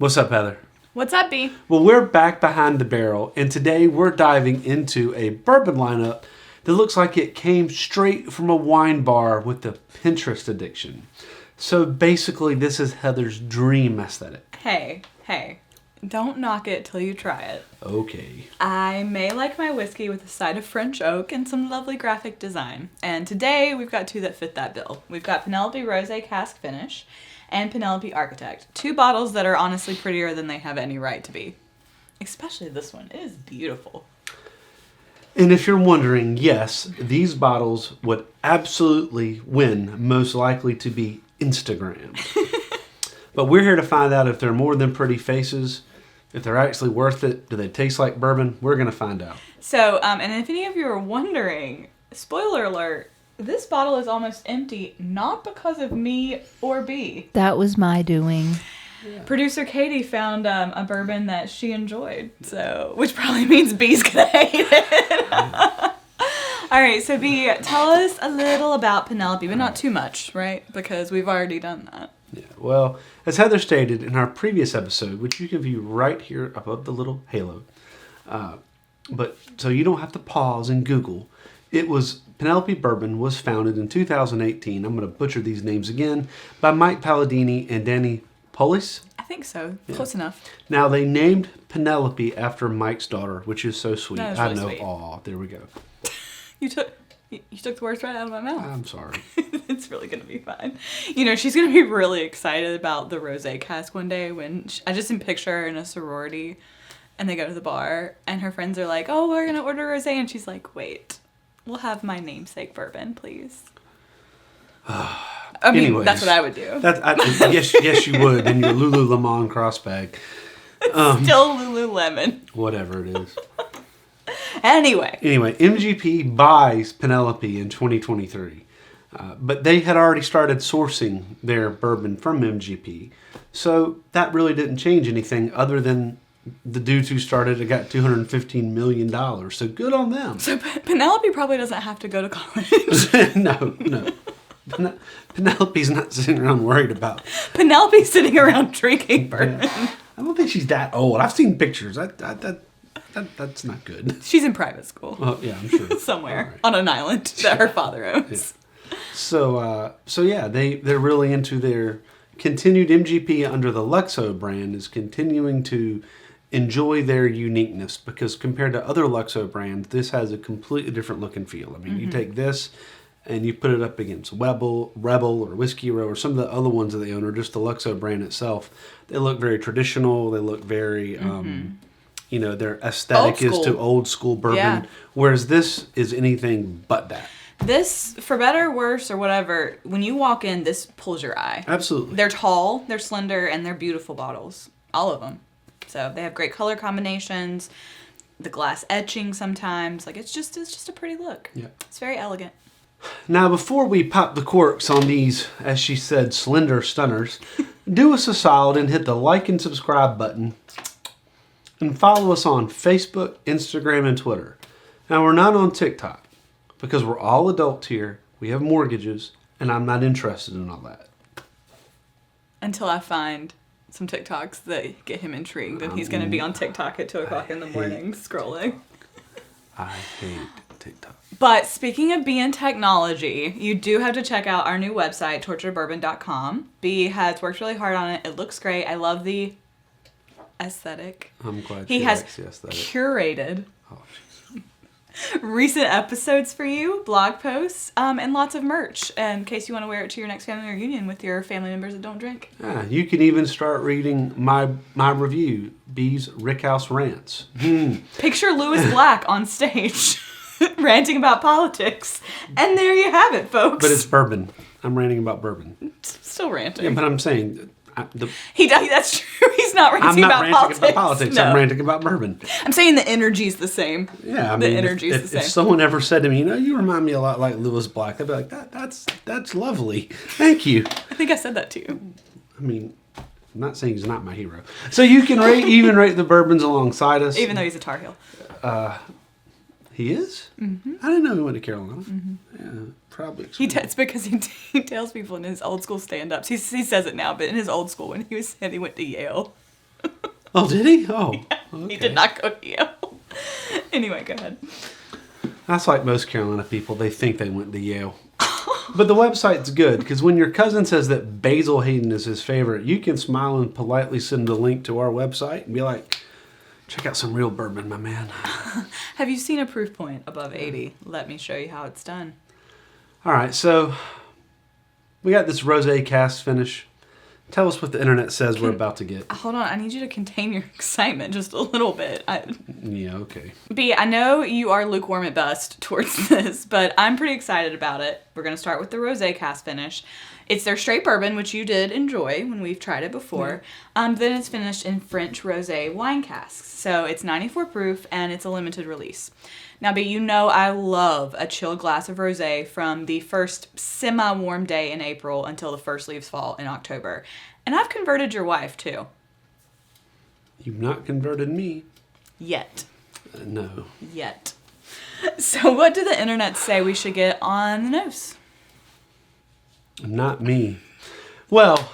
What's up, Heather? What's up, B? Well, we're back behind the barrel, and today we're diving into a bourbon lineup that looks like it came straight from a wine bar with the Pinterest addiction. So basically, this is Heather's dream aesthetic. Hey. Don't knock it till you try it. Okay. I may like my whiskey with a side of French oak and some lovely graphic design. And today, we've got two that fit that bill. We've got Penelope Rosé Cask Finish and Penelope Architect. Two bottles that are honestly prettier than they have any right to be. Especially this one. It is beautiful. And if you're wondering, yes, these bottles would absolutely win most likely to be Instagram. But we're here to find out if they're more than pretty faces, if they're actually worth it, do they taste like bourbon? We're going to find out. So, and if any of you are wondering, spoiler alert, this bottle is almost empty, not because of me or B. That was my doing. Yeah. Producer Katie found a bourbon that she enjoyed, so which probably means B's gonna hate it. All right, so B, tell us a little about Penelope, but not too much, right? Because we've already done that. Yeah. Well, as Heather stated in our previous episode, which you can view right here above the little halo, but so you don't have to pause and Google. It was Penelope Bourbon was founded in 2018. I'm going to butcher these names again by Mike Palladini and Danny Polis. I think so. Yeah. Close enough. Now they named Penelope after Mike's daughter, which is so sweet. That is really I know. Sweet. Aw, there we go. You took the words right out of my mouth. I'm sorry. It's really going to be fine. You know, she's going to be really excited about the rosé cask one day when I just picture her in a sorority and they go to the bar and her friends are like, oh, we're going to order rosé. And she's like, wait, we'll have my namesake bourbon, please. I mean, anyways, that's what I would do. Yes, you would in your Lululemon crossbag. Still Lululemon. Whatever it is. Anyway, MGP buys Penelope in 2023. But they had already started sourcing their bourbon from MGP. So that really didn't change anything other than the dudes who started it got $215 million. So good on them. So Penelope probably doesn't have to go to college. No. Penelope's not sitting around worried about. Penelope's sitting around drinking bourbon. Yeah. I don't think she's that old. I've seen pictures. That's not good. She's in private school. Oh, yeah, I'm sure. Somewhere on an island that her father owns. Yeah. So yeah, they're really into their continued MGP under the Luxo brand is continuing to enjoy their uniqueness because compared to other Luxo brands, this has a completely different look and feel. I mean, you take this and you put it up against Rebel or Whiskey Row or some of the other ones that they own or just the Luxo brand itself. They look very traditional. They look very... their aesthetic is to old school bourbon, whereas this is anything but that. This, for better or worse or whatever, when you walk in, this pulls your eye. Absolutely. They're tall, they're slender, and they're beautiful bottles. All of them. So they have great color combinations, the glass etching sometimes. Like, it's just a pretty look. Yeah. It's very elegant. Now, before we pop the corks on these, as she said, slender stunners, do us a solid and hit the like and subscribe button. And follow us on Facebook, Instagram, and Twitter. Now, we're not on TikTok because we're all adults here. We have mortgages, and I'm not interested in all that. Until I find some TikToks that get him intrigued, and he's going to be on TikTok at 2 o'clock in the morning scrolling. I hate TikTok. But speaking of being technology, you do have to check out our new website, torturedbourbon.com. B has worked really hard on it. It looks great. I love the aesthetic. I'm glad he has curated recent episodes for you, blog posts, and lots of merch in case you want to wear it to your next family reunion with your family members that don't drink. Yeah, you can even start reading my review, B's Rickhouse Rants. Picture Lewis Black on stage ranting about politics, and there you have it, folks. But it's bourbon. I'm ranting about bourbon. Still ranting. Yeah, but I'm saying... That's true. He's not ranting about politics. No. I'm ranting about bourbon. I'm saying the energy's the same. Yeah, I mean, the energy's the same. If someone ever said to me, you remind me a lot like Lewis Black, I'd be like, that's lovely. Thank you. I think I said that to you. I mean, I'm not saying he's not my hero. So you can rate the bourbons alongside us. Even though he's a Tar Heel. He is? Mm-hmm. I didn't know he went to Carolina. Mm-hmm. Yeah, probably. It's because he tells people in his old school stand-ups. He says it now, but in his old school when he went to Yale. Oh, did he? Oh, He did not go to Yale. Anyway, go ahead. That's like most Carolina people. They think they went to Yale. But the website's good because when your cousin says that Basil Hayden is his favorite, you can smile and politely send a link to our website and be like, check out some real bourbon, my man. Have you seen a proof point above 80? Let me show you how it's done. All right, so we got this Rosé Cask Finish. Tell us what the internet says we're about to get. Hold on, I need you to contain your excitement just a little bit. Yeah, okay. B, I know you are lukewarm at best towards this, but I'm pretty excited about it. We're going to start with the Rosé Cask Finish. It's their straight bourbon, which you did enjoy when we've tried it before. Then it's finished in French rosé wine casks. So it's 94 proof, and it's a limited release. Now, B, you know I love a chilled glass of rosé from the first semi-warm day in April until the first leaves fall in October. And I've converted your wife, too. You've not converted me. Yet. No. Yet. So what do the internet say we should get on the nose? Not me. Well.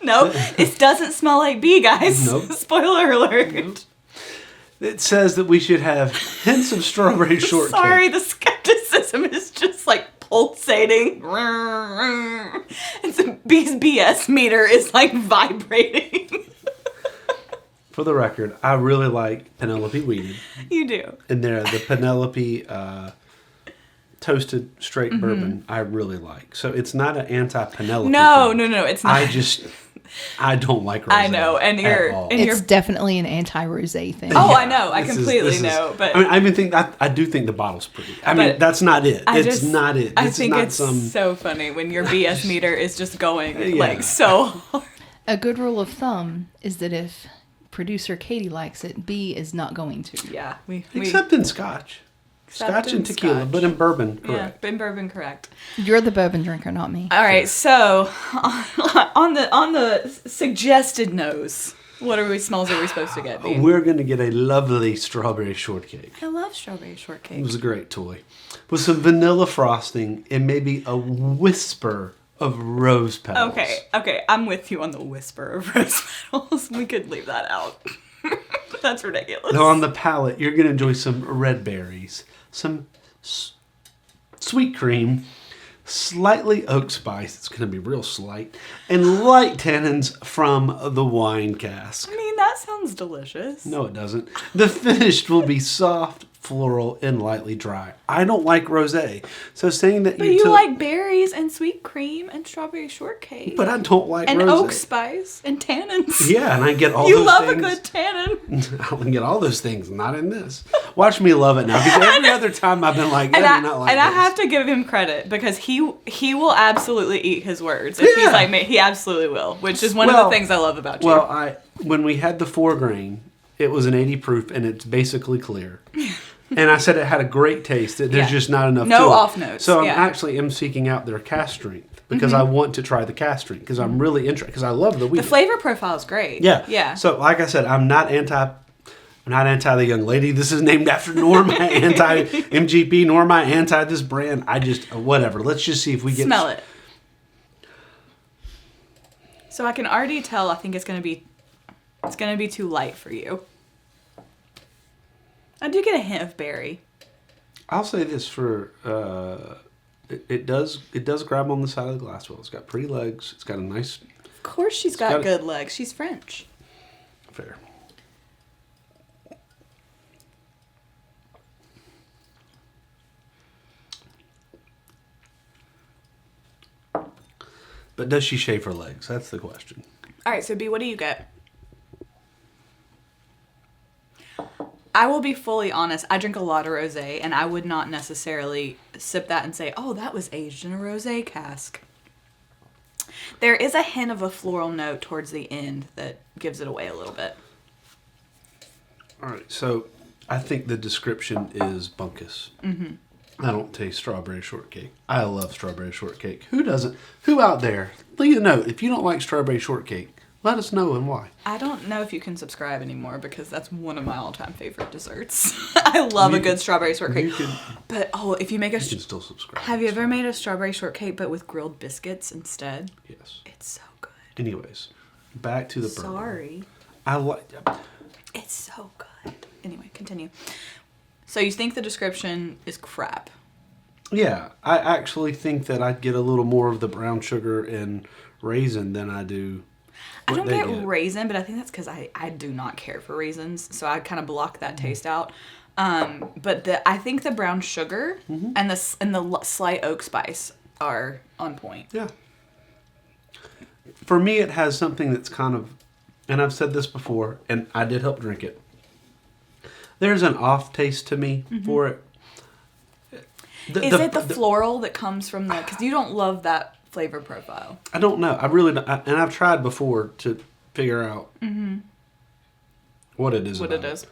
Nope. It doesn't smell like bee, guys. Nope. Spoiler alert. Nope. It says that we should have hints of strawberry shortcake. Sorry, the skepticism is just like pulsating. It's a bee's BS meter is like vibrating. For the record, I really like Penelope Weeded. You do. And the Penelope toasted straight bourbon I really like. So it's not an anti-Penelope No, thing. it's not. I don't like rosé. I know, and it's definitely an anti-rosé thing. Oh, Yeah, I know. I completely know. But I mean, I do think the bottle's pretty. I mean, that's not it. It's not it. I think it's so funny when your BS meter is just going like so hard. A good rule of thumb is that if producer Katie likes it, B is not going to. Yeah, except in Scotch. Scotch and tequila, but in bourbon, correct. Yeah, in bourbon, correct. You're the bourbon drinker, not me. All right, so on the suggested nose, what smells are we supposed to get? We're going to get a lovely strawberry shortcake. I love strawberry shortcake. It was a great toy. With some vanilla frosting and maybe a whisper of rose petals. Okay, I'm with you on the whisper of rose petals. We could leave that out. That's ridiculous. Now on the palate, you're going to enjoy some red berries, some sweet cream, slightly oak spice, it's going to be real slight, and light tannins from the wine cask. I mean, that sounds delicious. No, it doesn't. The finish will be soft, floral, and lightly dry. I don't like rosé, so saying that but you like berries and sweet cream and strawberry shortcake. But I don't like and rosé. Oak spice and tannins. Yeah, and I get all you those love things. a good tannin. I can get all those things, not in this. Watch me love it now, because every other time I've been like, I do not like and this. I have to give him credit because he will absolutely eat his words. If he's like me, he absolutely will, which is one of the things I love about you. Well, when we had the 4 grain, it was an 80 proof, and it's basically clear. And I said it had a great taste. There's just not enough to it. No off notes. So I am seeking out their cask strength because I want to try the cask strength because I'm really interested because I love the wheat. The flavor profile is great. Yeah. So like I said, I'm not anti the young lady. This is named after nor my anti MGP nor my anti this brand. I just whatever. Let's just see if we get smell it. So I can already tell. I think it's gonna be too light for you. I do get a hint of berry. I'll say this for it does grab on the side of the glass well. It's got pretty legs. It's got a nice. Of course, she's got good legs. She's French. Fair. But does she shave her legs? That's the question. All right, so B, what do you get? I will be fully honest. I drink a lot of rosé, and I would not necessarily sip that and say, "Oh, that was aged in a rosé cask." There is a hint of a floral note towards the end that gives it away a little bit. All right, so I think the description is bunkus. Mm-hmm. I don't taste strawberry shortcake. I love strawberry shortcake. Who doesn't? Who out there? Leave a note if you don't like strawberry shortcake. Let us know and why. I don't know if you can subscribe anymore because that's one of my all-time favorite desserts. I love a good strawberry shortcake. But if you make you can still subscribe. Have you ever made a strawberry shortcake but with grilled biscuits instead? Yes. It's so good. Anyways, back to the bourbon. Sorry. I like. It's so good. Anyway, continue. So you think the description is crap? Yeah, I actually think that I'd get a little more of the brown sugar and raisin than I do. I what don't they get raisin, but I think that's because I do not care for raisins, so I kind of block that taste out. But I think the brown sugar and the slight oak spice are on point. Yeah. For me, it has something that's kind of, and I've said this before, and I did help drink it. There's an off taste to me for it. Is it the floral that comes from the? Because you don't love that flavor profile. I don't know. I really don't. And I've tried before to figure out what it is. What it is.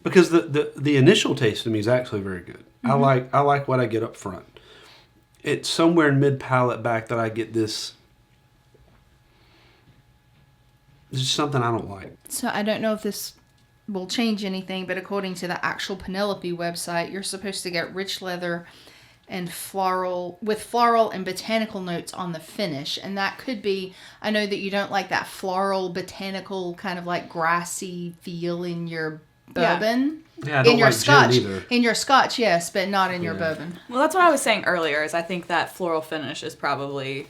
Because the initial taste to me is actually very good. I like what I get up front. It's somewhere in mid palate back that I get this. There's just something I don't like. So I don't know if this will change anything, but according to the actual Penelope website, you're supposed to get rich leather and floral and botanical notes on the finish. And that could be, I know that you don't like that floral, botanical, kind of like grassy feel in your bourbon. Yeah, I don't in your like scotch. gin either. In your scotch, yes, but not in your bourbon. Well, that's what I was saying earlier, is I think that floral finish is probably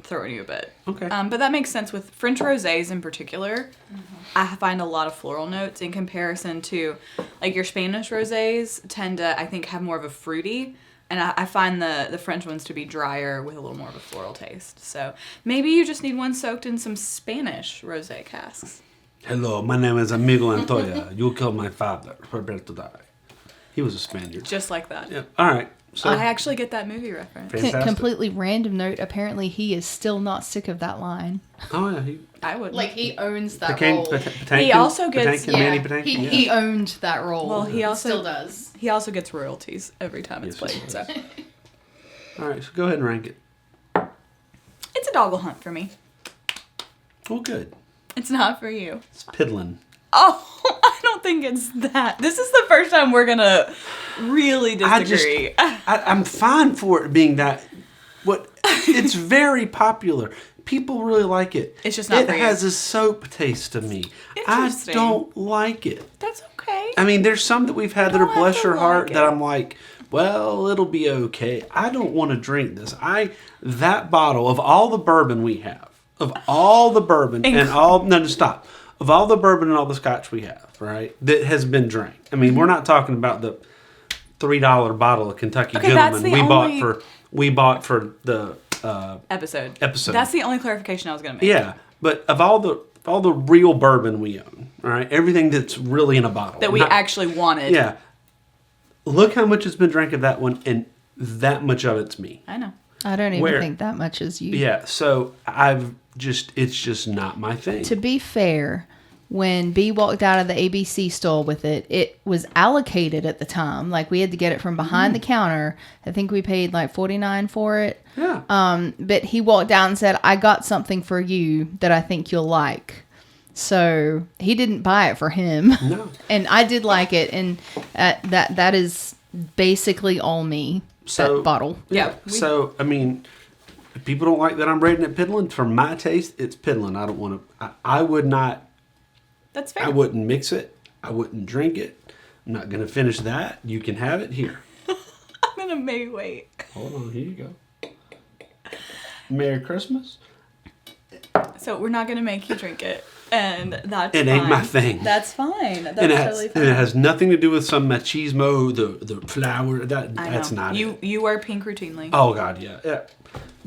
throwing you a bit. Okay. But that makes sense with French rosés in particular. I find a lot of floral notes in comparison to, like, your Spanish rosés tend to, I think, have more of a fruity, and I find the French ones to be drier with a little more of a floral taste. So maybe you just need one soaked in some Spanish rosé casks. Hello, my name is Amigo Antoya. You killed my father. Prepare to die. He was a Spaniard. Just like that. Yeah. All right. So I actually get that movie reference. Fantastic. Completely random note. Apparently, he is still not sick of that line. Oh yeah, I would. Like, he owns that Patankin, role. Patankin, He also gets- Patankin, Yeah, Manny Patankin, yeah. he owned that role. Well, he also still does. He also gets royalties every time it's Yes, he played. So All right, so go ahead and rank it. it's a doggle hunt for me. Well, good. It's not for you. It's piddling. Oh, I don't think it's that. This is the first time we're gonna really disagree. I'm fine for it being that. It's very popular. People really like it. It's just not It for you. has a soap taste to me. I Interesting. don't like it. That's okay. I mean, there's some that we've had that don't are bless have to your heart like that it. I'm like, well, it'll be okay. I don't want to drink this. That bottle of all the bourbon we have, of all the bourbon and all no, stop. Of all the bourbon and all the scotch we have, right, that has been drank. I mean, we're not talking about the $3 bottle of Kentucky Okay, that's Gentleman the we bought for the Episode. Episode. That's the only clarification I was gonna make. yeah. But of all the real bourbon we own, all right, everything that's really in a bottle That we not- actually wanted. yeah. Look how much has been drank of that one, and that much of it's me. I know. I don't even Where- think that much is you. Yeah, so it's just not my thing. To be fair, when B walked out of the ABC stall with it, it was allocated at the time. Like, we had to get it from behind the counter. I think we paid like $49 for it. Yeah. But he walked down and said, I got something for you that I think you'll like. So he didn't buy it for him. No. And I did like it. And that is basically all me, So that bottle. Yeah. So, I mean, if people don't like that I'm rating it piddling, for my taste, it's piddling. I don't want to, I would not, That's fair. I wouldn't mix it. I wouldn't drink it. I'm not going to finish that. You can have it here. I'm gonna maybe wait. Hold on, here you go. Merry Christmas. So we're not gonna make you drink it, and that's It ain't my thing. That's fine. That's And totally fine. it has nothing to do with some machismo, the flower. I That's know. not it. You wear pink routinely. Oh God, yeah.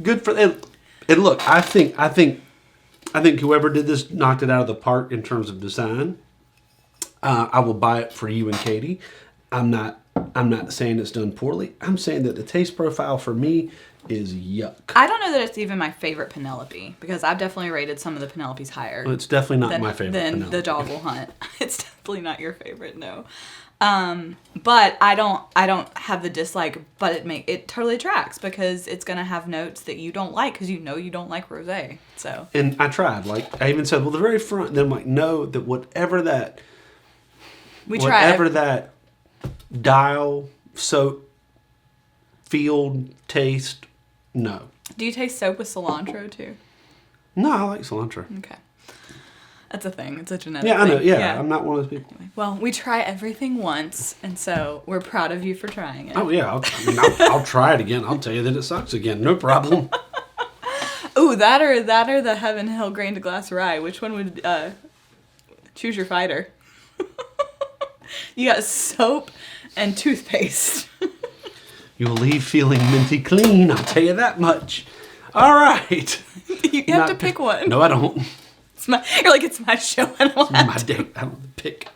Good for it. And look, I think whoever did this knocked it out of the park in terms of design. I will buy it for you and Katie. I'm not saying it's done poorly. I'm saying that the taste profile for me is yuck. I don't know that it's even my favorite Penelope, because I've definitely rated some of the Penelopes higher Well, it's definitely not than, my favorite. than Penelope. the Doggle Hunt. It's definitely not your favorite, no. But I don't have the dislike, but it totally tracks, because it's gonna have notes that you don't like, because you don't like rosé. So And I tried. Like I even said, well, the very front. Then I'm like, no, that whatever that dial, soap, field, taste, no. Do you taste soap with cilantro too? No, I like cilantro. Okay. That's a thing. It's a genetic Yeah, I know. thing. Yeah, I'm not one of those people. Well, we try everything once, and so we're proud of you for trying it. Oh yeah, I'll try it again. I'll tell you that it sucks again. No problem. Ooh, that or the Heaven Hill grain to glass rye. Which one would choose your fighter? You got soap and toothpaste. You'll leave feeling minty clean. I'll tell you that much. All right. You have to pick one. No, I don't. You're like, it's my show. I don't have My date. I don't pick.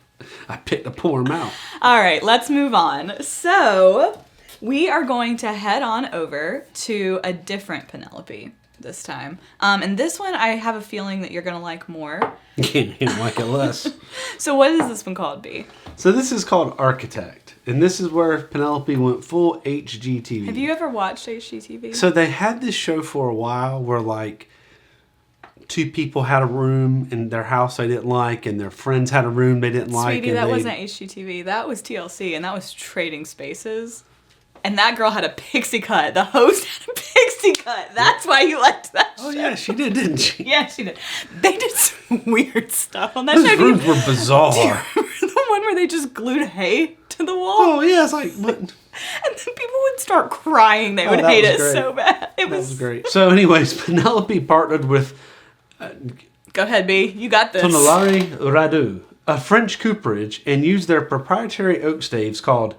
I pick to pour them out. All right, let's move on. So we are going to head on over to a different Penelope this time. And this one, I have a feeling that you're going to like more. Can't like it less. So what is this one called, B? So this is called Architect. And this is where Penelope went full HGTV. Have you ever watched HGTV? So they had this show for a while where like two people had a room in their house they didn't like and their friends had a room they didn't like. Sweetie, that wasn't HGTV. That was TLC, and that was Trading Spaces. And that girl had a pixie cut. The host had a pixie cut. That's why you liked that show. Oh yeah, she did, didn't she? Yeah, she did. They did some weird stuff on that Those show. rooms were bizarre. Do you remember the one where they just glued hay to the wall? Oh yeah, it's like what? And then people would start crying. They would that hate was it great. so bad. It That was was great. So anyways, Penelope partnered with Go ahead, B. You got this. Tonnellerie Radoux, a French cooperage, and used their proprietary oak staves called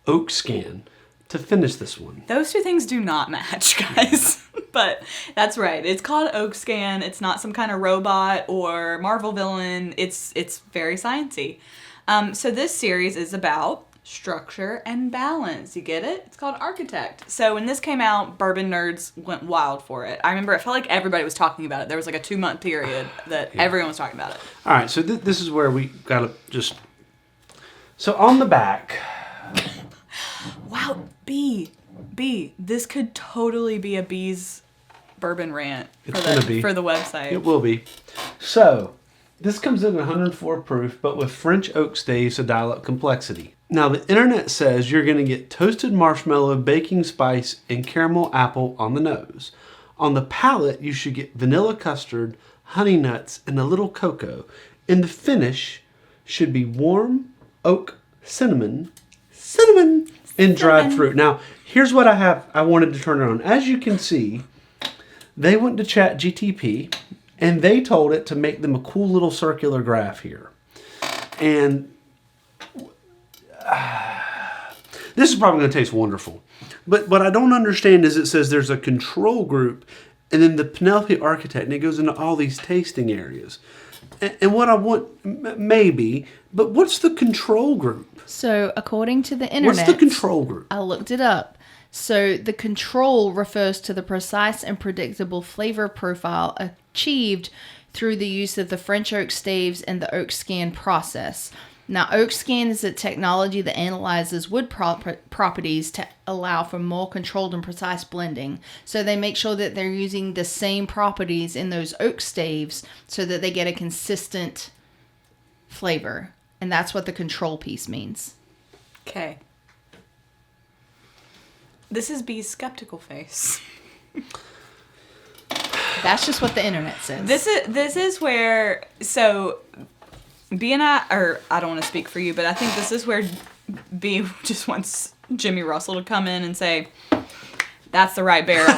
OakScan to finish this one. Those two things do not match, guys. But that's right. It's called OakScan. It's not some kind of robot or Marvel villain. It's very sciencey. So this series is about structure and balance. You get it? It's called Architect. So when this came out, bourbon nerds went wild for it. I remember it felt like everybody was talking about it. There was like a 2-month period that everyone was talking about it. All right, so this is where we got to just... So on the back... Wow, B, this could totally be a B's bourbon rant for the website. It will be. So, this comes in 104 proof, but with French oak staves to dial up complexity. Now, the internet says you're going to get toasted marshmallow, baking spice, and caramel apple on the nose. On the palate, you should get vanilla custard, honey nuts, and a little cocoa. And the finish should be warm oak cinnamon, and dried fruit. Now, here's what I wanted to turn it on. As you can see, they went to ChatGTP and they told it to make them a cool little circular graph here. And this is probably going to taste wonderful. But what I don't understand is it says there's a control group and then the Penelope Architect, and it goes into all these tasting areas. And what I want, maybe, but what's the control group? So, according to the internet, What's the control group? I looked it up. So, the control refers to the precise and predictable flavor profile achieved through the use of the French oak staves and the OakScan process. Now, OakScan is a technology that analyzes wood properties to allow for more controlled and precise blending. So they make sure that they're using the same properties in those oak staves so that they get a consistent flavor. And that's what the control piece means. Okay. This is B's skeptical face. That's just what the internet says. This is where, so B and I don't want to speak for you, but I think this is where B just wants Jimmy Russell to come in and say, that's the right barrel.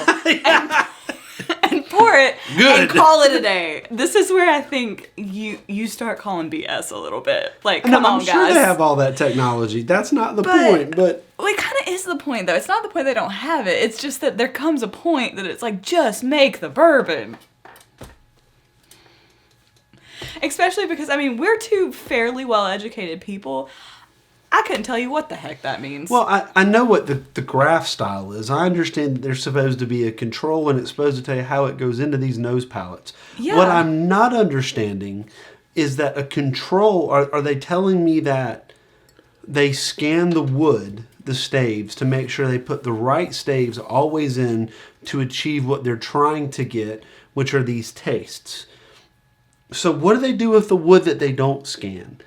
and pour it and call it a day. This is where I think you start calling BS a little bit. Like, come on, guys. I'm sure they have all that technology. That's not the point, but... Well, it kind of is the point, though. It's not the point they don't have it. It's just that there comes a point that it's like, just make the bourbon. Especially because, I mean, we're two fairly well-educated people. I couldn't tell you what the heck that means. Well, I know what the graph style is. I understand that there's supposed to be a control and it's supposed to tell you how it goes into these nose palettes. Yeah. What I'm not understanding is that a control, are they telling me that they scan the wood, the staves, to make sure they put the right staves always in to achieve what they're trying to get, which are these tastes? So what do they do with the wood that they don't scan?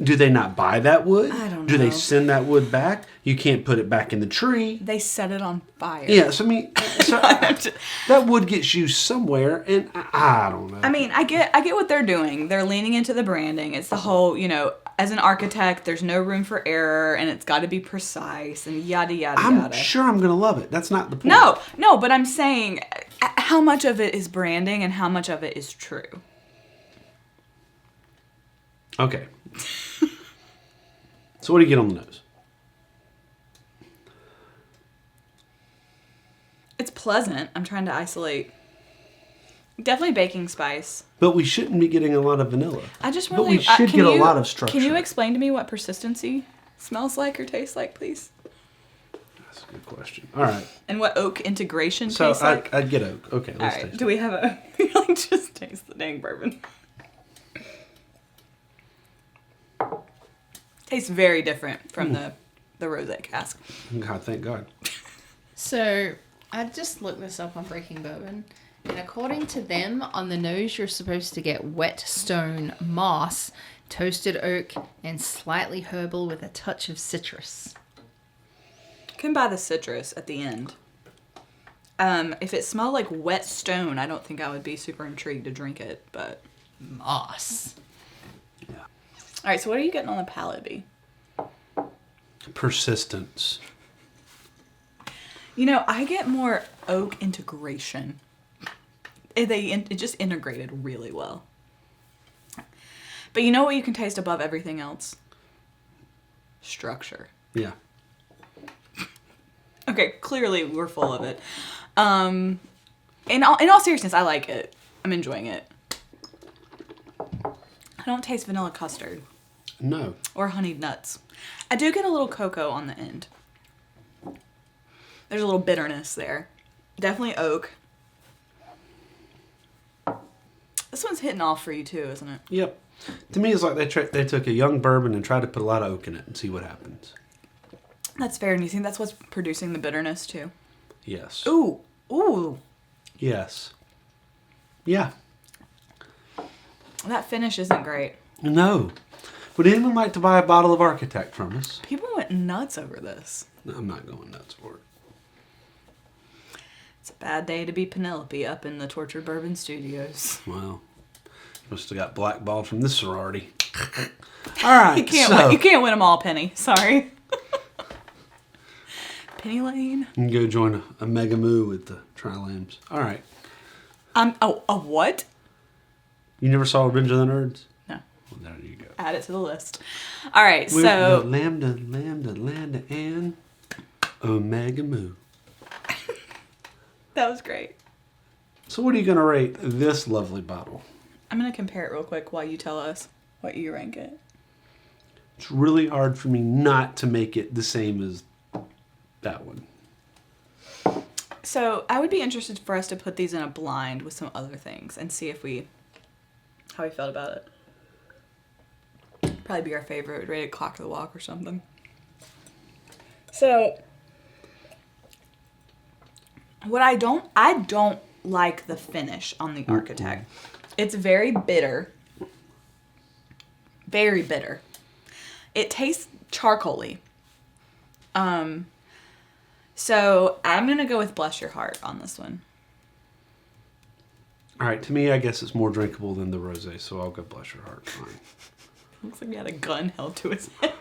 Do they not buy that wood? I don't Do they know. send that wood back? You can't put it back in the tree. They set it on fire. Yes, I mean, that wood gets used somewhere, and I don't know. I mean, I get what they're doing. They're leaning into the branding. It's the whole, as an architect, there's no room for error, and it's got to be precise, and yada, yada, I'm yada. sure I'm going to love it. That's not the point. No, but I'm saying how much of it is branding and how much of it is true. Okay. So what do you get on the nose? It's pleasant. I'm trying to isolate. Definitely baking spice. But we shouldn't be getting a lot of vanilla. I just But really... we should get a lot of structure. Can you explain to me what persistency smells like or tastes like, please? That's a good question. All right. And what oak integration So tastes like? I'd get oak. Okay, All let's right. taste Do it. we have a... just taste the dang bourbon. Tastes very different from the rosé cask. God, thank God. So I just looked this up on Breaking Bourbon, and according to them, on the nose you're supposed to get wet stone, moss, toasted oak, and slightly herbal with a touch of citrus. You can buy the citrus at the end. If it smelled like wet stone, I don't think I would be super intrigued to drink it, but... Moss. Yeah. All right, so what are you getting on the palate, B? Persistence. I get more oak integration. It just integrated really well. But you know what you can taste above everything else? Structure. Yeah. Okay, clearly we're full of it. In all seriousness, I like it. I'm enjoying it. I don't taste vanilla custard No. or honeyed nuts. I do get a little cocoa on the end. There's a little bitterness there. Definitely oak. This one's hitting off for you too, isn't it? Yep. To me, it's like they took a young bourbon and tried to put a lot of oak in it and see what happens. That's fair. And you think that's what's producing the bitterness too? Yes. Ooh. Yes. Yeah. That finish isn't great. No. Would anyone like to buy a bottle of Architect from us? People went nuts over this. No, I'm not going nuts for it. It's a bad day to be Penelope up in the Tortured Bourbon Studios. Well, must have got blackballed from this sorority. All right. You can't win them all, Penny. Sorry. Penny Lane. You can go join a mega moo with the Tri-Lambs. All right. A what? You never saw Revenge of the Nerds? No. Well, there you go. Add it to the list. All right, We're so... the Lambda, and Omega Moo. That was great. So what are you going to rate this lovely bottle? I'm going to compare it real quick while you tell us what you rank it. It's really hard for me not to make it the same as that one. So I would be interested for us to put these in a blind with some other things and see how we felt about it. Probably be our favorite. Rate it clock of the walk or something. So what I don't like the finish on the Architect. It's very bitter. Very bitter. It tastes charcoaly. So I'm going to go with Bless Your Heart on this one. All right, to me, I guess it's more drinkable than the rosé, so I'll go Bless Your Heart. Fine. Looks like he had a gun held to his head.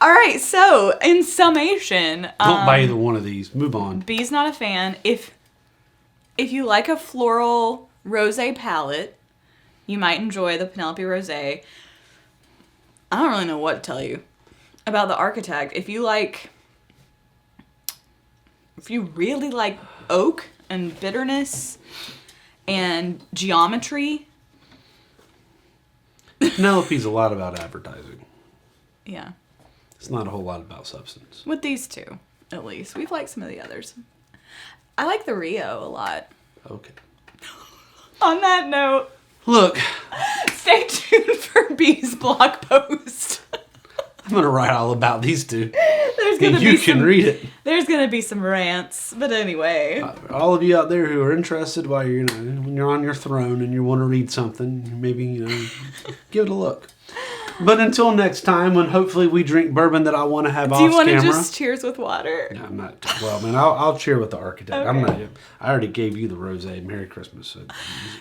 All right, so in summation, Don't buy either one of these. Move on. B's not a fan. If you like a floral rosé palette, you might enjoy the Penelope Rosé. I don't really know what to tell you about the Architect. If you really like oak and bitterness and geometry. Penelope's a lot about advertising. Yeah. It's not a whole lot about substance. With these two, at least. We've liked some of the others. I like the Rio a lot. Okay. On that note, Look, stay tuned for B's blog post. I'm going to write all about these two. There's gonna And you be can some, read it. There's gonna be some rants, but anyway. All of you out there who are interested while you're, when you're on your throne and you want to read something, maybe, give it a look. But until next time, when hopefully we drink bourbon that I want to have off Do you want camera. to just cheers with water? No, I'm not. Well, man, I'll cheer with the architect. Okay. I'm not. I already gave you the rosé. Merry Christmas.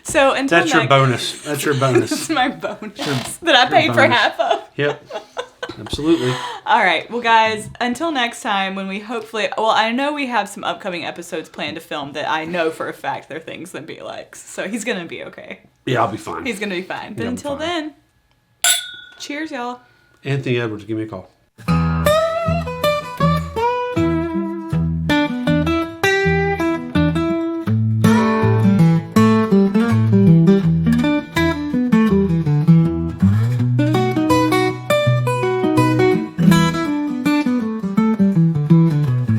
So until That's your bonus. That's your bonus. That's my bonus that I paid for bonus. half of. Yep. Absolutely. All right. Well, guys, until next time when we hopefully... Well, I know we have some upcoming episodes planned to film that I know for a fact they're things that B likes. So he's going to be okay. Yeah, I'll be fine. He's going to be fine. But Yeah, I'm until fine. then, cheers, y'all. Anthony Edwards, give me a call.